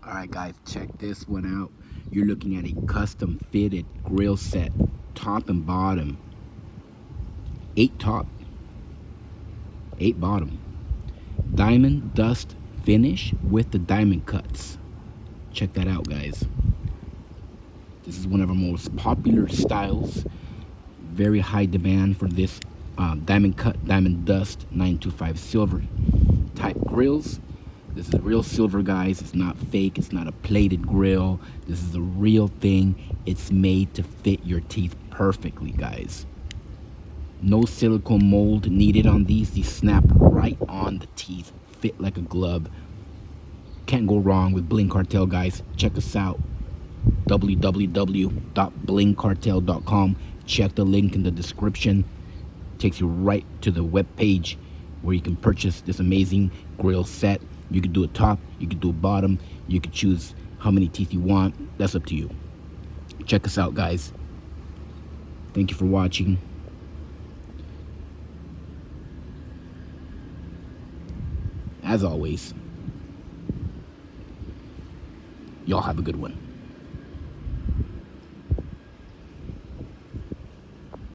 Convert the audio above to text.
Alright guys, check this one out. You're looking at a custom fitted grill set, top and bottom. 8 top, 8 bottom. Diamond dust finish with the diamond cuts. Check that out, guys. This is one of our most popular styles. Very high demand for this diamond cut, diamond dust 925 silver type grills. This is real silver, guys. It's not fake. It's not a plated grill. This is the real thing. It's made to fit your teeth perfectly, guys. No silicone mold needed on these. These snap right on the teeth. Fit like a glove. Can't go wrong with Bling Cartel, guys. Check us out. www.blingcartel.com. Check the link in the description. Takes you right to the web page where you can purchase this amazing grill set. You could do a top, you could do a bottom, you could choose how many teeth you want. That's up to you. Check us out, guys. Thank you for watching. As always, y'all have a good one.